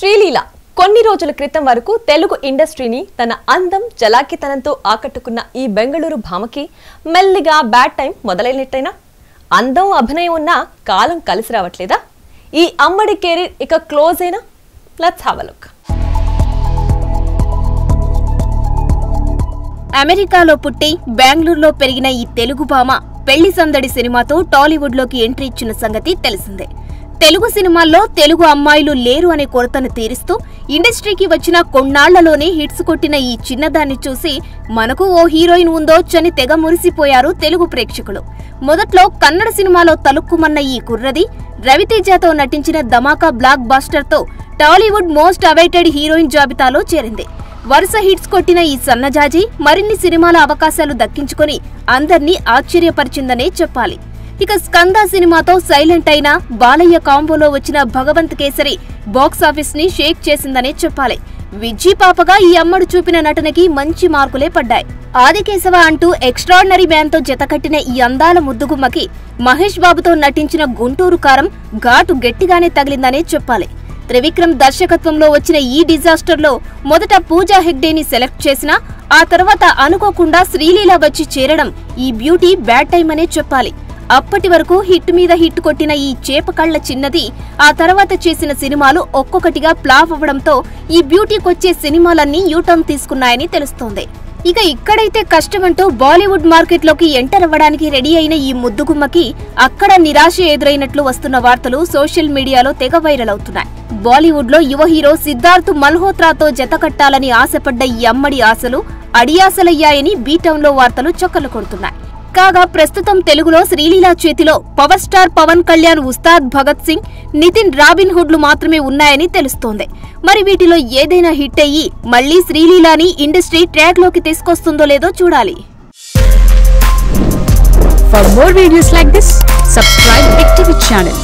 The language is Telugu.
శ్రీలీల కొన్ని రోజుల క్రితం వరకు తెలుగు ఇండస్ట్రీని తన అందం జలాకితనంతో ఆకట్టుకున్న ఈ బెంగళూరు భామకి మెల్లిగా బ్యాడ్ టైం మొదలైనట్టేనా? అందం అభినయం ఉన్న కాలం కలిసి రావట్లేదా? ఈ అమ్మడి కెరీర్ ఇక క్లోజ్ అయినా? Let's have a look. అమెరికాలో పుట్టి బెంగళూరులో పెరిగిన ఈ తెలుగు భామ పెళ్లి సందడి సినిమాతో టాలీవుడ్ లోకి ఎంట్రీ ఇచ్చిన సంగతి తెలిసిందే. తెలుగు సినిమాల్లో తెలుగు అమ్మాయిలు లేరు అనే కొరతను తీరుస్తూ ఇండస్ట్రీకి వచ్చిన కొన్నాళ్లలోనే హిట్స్ కొట్టిన ఈ చిన్నదాన్ని చూసి మనకు ఓ హీరోయిన్ ఉందోచ్చని తెగ మురిసిపోయారు తెలుగు ప్రేక్షకులు. మొదట్లో కన్నడ సినిమాలో తలుక్కుమన్న ఈ కుర్రది రవితేజతో నటించిన ధమాకా బ్లాక్ బాస్టర్ తో టాలీవుడ్ మోస్ట్ అవైటెడ్ హీరోయిన్ జాబితాలో చేరింది. వరుస హిట్స్ కొట్టిన ఈ సన్నజాజి మరిన్ని సినిమాల అవకాశాలు దక్కించుకొని అందర్నీ ఆశ్చర్యపరిచిందనే చెప్పాలి. ఇక స్కంద సినిమాతో సైలెంట్ అయిన బాలయ్య కాంబోలో వచ్చిన భగవంత్ కేసరి బాక్సాఫీస్ ని షేక్ చేసిందనే చెప్పాలి. విజ్జి పాపగా ఈ అమ్మడు చూపిన నటనకి మంచి మార్కులే పడ్డాయి. ఆదికేశవ అంటూ ఎక్స్ట్రాడినరీ మ్యాన్ తో జతకట్టిన ఈ అందాల ముద్దుగుమ్మకి మహేష్ బాబుతో నటించిన గుంటూరు కారం ఘాటు గట్టిగానే తగిలిందనే చెప్పాలి. త్రివిక్రమ్ దర్శకత్వంలో వచ్చిన ఈ డిజాస్టర్ లో మొదట పూజా హెగ్డేని సెలెక్ట్ చేసినా ఆ తర్వాత అనుకోకుండా శ్రీలీల వచ్చి చేరడం ఈ బ్యూటీ బ్యాడ్ టైం అనే చెప్పాలి. అప్పటి వరకు హిట్ మీద హిట్ కొట్టిన ఈ చేపకళ్ల చిన్నది ఆ తర్వాత చేసిన సినిమాలు ఒక్కొక్కటిగా ఫ్లాప్ అవ్వడంతో ఈ బ్యూటీకొచ్చే సినిమాలన్నీ యూటర్న్ తీసుకున్నాయని తెలుస్తోంది. ఇక ఇక్కడైతే కష్టమంటూ బాలీవుడ్ మార్కెట్ లోకి ఎంటర్ అవ్వడానికి రెడీ అయిన ఈ ముద్దుగుమ్మకి అక్కడ నిరాశ ఎదురైనట్లు వస్తున్న వార్తలు సోషల్ మీడియాలో తెగ వైరల్ అవుతున్నాయి. బాలీవుడ్ లో యువ హీరో సిద్ధార్థ్ మల్హోత్రాతో జత కట్టాలని ఆశపడ్డ ఈ అమ్మడి ఆశలు అడియాసలయ్యాయని బీటౌన్ లో వార్తలు చక్కర్లు కొడుతున్నాయి. కాగా ప్రస్తుతం తెలుగులో శ్రీలీల చేతిలో power star Pawan Kalyan, Ustaad Bhagat Singh, Nithiin Robin హుడ్లు మాత్రమే ఉన్నాయని తెలుస్తోంది. మరి వీటిలో ఏదైనా హిట్ అయ్యి మళ్లీ శ్రీలీలని ఇండస్ట్రీ ట్రాక్ లోకి తీసుకొస్తుందో లేదో చూడాలి. For more videos like this, subscribe Big TV channel.